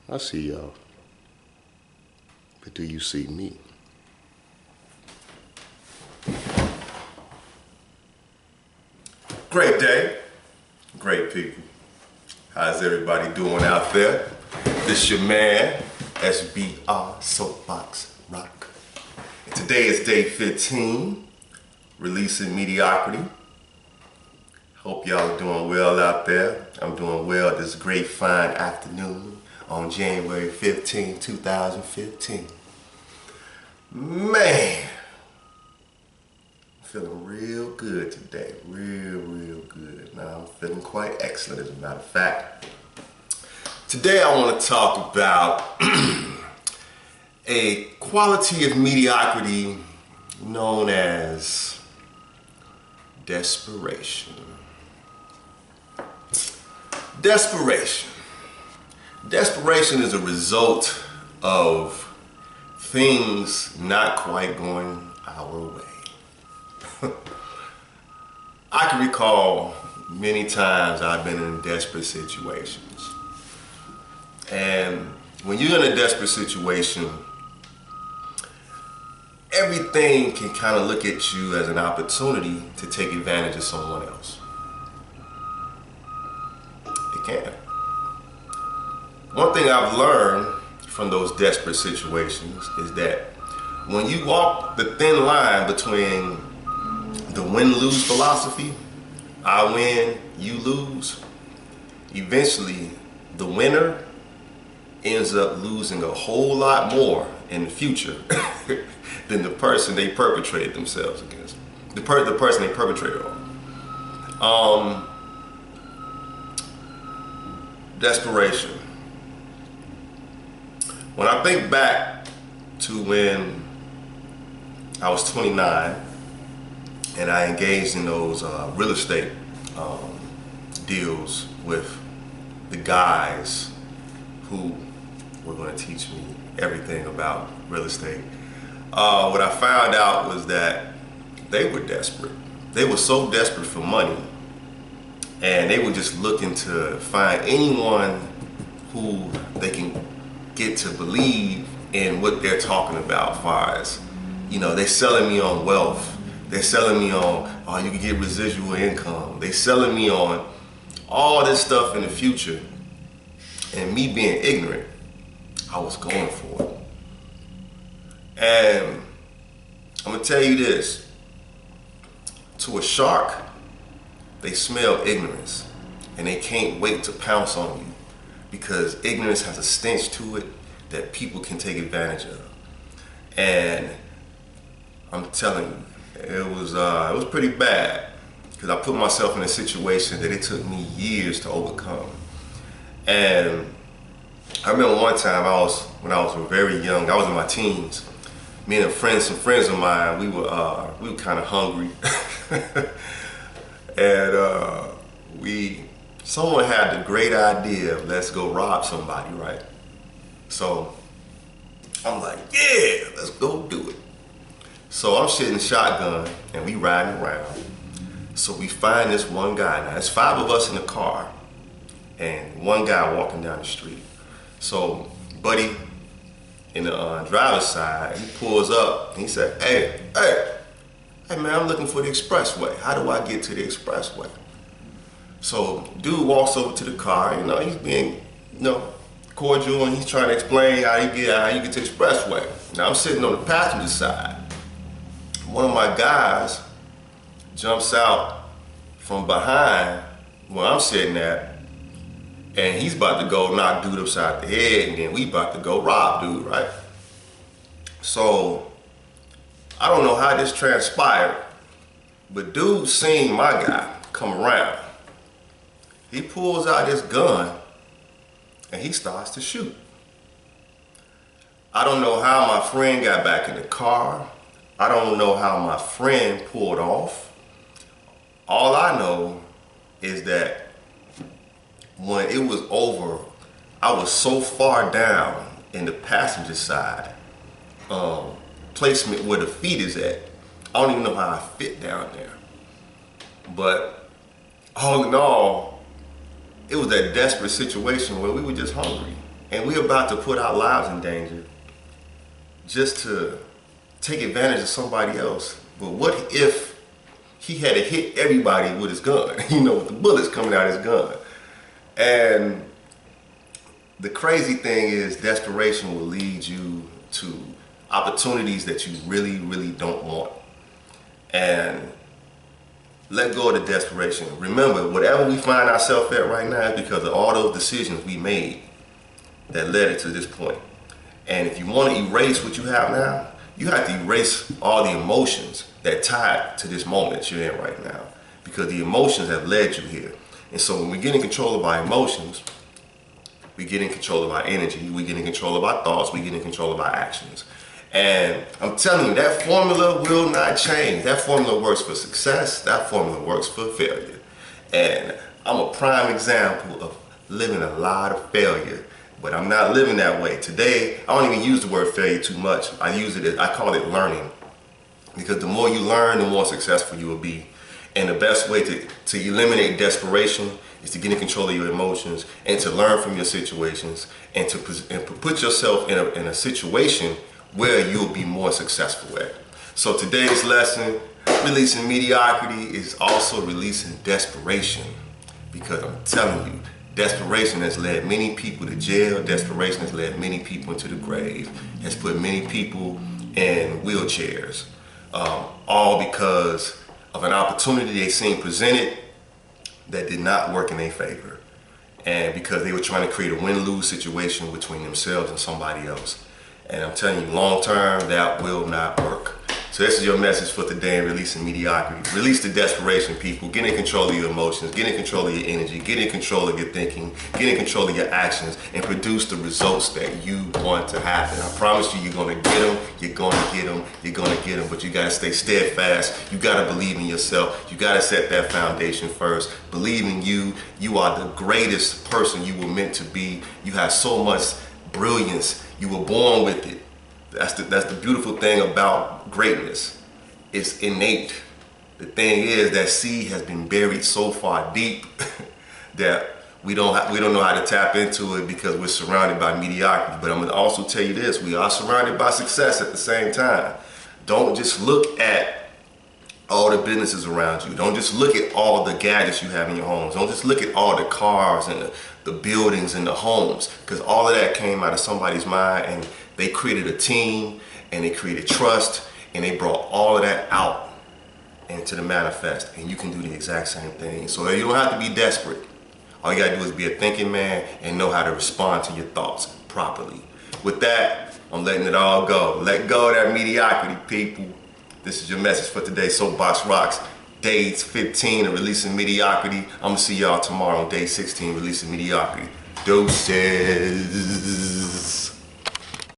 I see y'all, but do you see me? Great day, great people. How's everybody doing out there? This your man, SBR, Soapbox Rhaq. And today is day 15, releasing mediocrity. Hope y'all are doing well out there. I'm doing well this great fine afternoon on January 15, 2015. Man, I'm feeling real good today, real good. Now I'm feeling quite excellent, as a matter of fact. Today I want to talk about a quality of mediocrity known as desperation. Desperation is a result of things not quite going our way. I can recall many times I've been in desperate situations. And when you're in a desperate situation, everything can kind of look at you as an opportunity to take advantage of someone else. It can. One thing I've learned from those desperate situations is that when you walk the thin line between the win-lose philosophy, I win, you lose, eventually the winner ends up losing a whole lot more in the future than the person they perpetrated themselves against, the person they perpetrated on. Desperation. When I think back to when I was 29 and I engaged in those real estate deals with the guys who were going to teach me everything about real estate, what I found out was that they were desperate. They were so desperate for money, and they were just looking to find anyone who they can get to believe in what they're talking about, as far as, you know, they're selling me on wealth. They're selling me on, oh, you can get residual income. They're selling me on all this stuff in the future. And me being ignorant, I was going for it. And I'm gonna tell you this, to a shark, they smell ignorance and they can't wait to pounce on you, because ignorance has a stench to it that people can take advantage of. And I'm telling you, it was pretty bad, because I put myself in a situation that it took me years to overcome. And I remember one time when I was very young, I was in my teens, me and some friends of mine, we were kind of hungry. And someone had the great idea of, let's go rob somebody, right? So I'm like, yeah, let's go do it. So I'm sitting shotgun and we riding around. So we find this one guy. Now there's 5 of us in the car and one guy walking down the street. So buddy in the driver's side, he pulls up and he said, hey man, I'm looking for the expressway. How do I get to the expressway? So dude walks over to the car, you know, he's being, you know, cordial, and he's trying to explain how you get to the expressway. Now I'm sitting on the passenger side. One of my guys jumps out from behind where I'm sitting at, and he's about to go knock dude upside the head, and then we about to go rob dude, right? So I don't know how this transpired, but dude seen my guy come around. He pulls out his gun and he starts to shoot. I don't know how my friend got back in the car. I don't know how my friend pulled off. All I know is that when it was over, I was so far down in the passenger side placement where the feet is at. I don't even know how I fit down there. But all in all, it was that desperate situation where we were just hungry And we're about to put our lives in danger just to take advantage of somebody else. But what if he had to hit everybody with his gun, you know, with the bullets coming out of his gun? And the crazy thing is, desperation will lead you to opportunities that you really, really don't want. And let go of the desperation. Remember, whatever we find ourselves at right now is because of all those decisions we made that led it to this point. And if you want to erase what you have now, you have to erase all the emotions that tie to this moment that you're in right now, because the emotions have led you here. And so when we get in control of our emotions, we get in control of our energy, we get in control of our thoughts, we get in control of our actions. And I'm telling you, that formula will not change. That formula works for success, that formula works for failure. And I'm a prime example of living a lot of failure, but I'm not living that way. Today, I don't even use the word failure too much. I call it learning. Because the more you learn, the more successful you will be. And the best way to eliminate desperation is to get in control of your emotions and to learn from your situations and to put yourself in a situation where you'll be more successful at. So today's lesson, releasing mediocrity, is also releasing desperation. Because I'm telling you, desperation has led many people to jail. Desperation has led many people into the grave. Has put many people in wheelchairs. All because of an opportunity they seen presented that did not work in their favor. And because they were trying to create a win-lose situation between themselves and somebody else. And I'm telling you, long term, that will not work. So this is your message for today in releasing mediocrity. Release the desperation, people. Get in control of your emotions, get in control of your energy, get in control of your thinking, get in control of your actions, and produce the results that you want to happen. I promise you, you're gonna get them, you're gonna get them, you're gonna get them, but you gotta stay steadfast. You gotta believe in yourself. You gotta set that foundation first. Believe in you. You are the greatest person you were meant to be. You have so much brilliance. You were born with it. That's the beautiful thing about greatness. It's innate. The thing is, that seed has been buried so far deep that we don't know how to tap into it because we're surrounded by mediocrity. But I'm gonna also tell you this: we are surrounded by success at the same time. Don't just look at all the businesses around you. Don't just look at all the gadgets you have in your homes. Don't just look at all the cars and the buildings and the homes, because all of that came out of somebody's mind, and they created a team, and they created trust, and they brought all of that out into the manifest. And you can do the exact same thing. So you don't have to be desperate. All you gotta do is be a thinking man and know how to respond to your thoughts properly. With that, I'm letting it all go. Let go of that mediocrity, people. This is your message for today. Soapbox Rhaq, day 15 of releasing mediocrity. I'm gonna see y'all tomorrow on day 16, releasing mediocrity. Doses.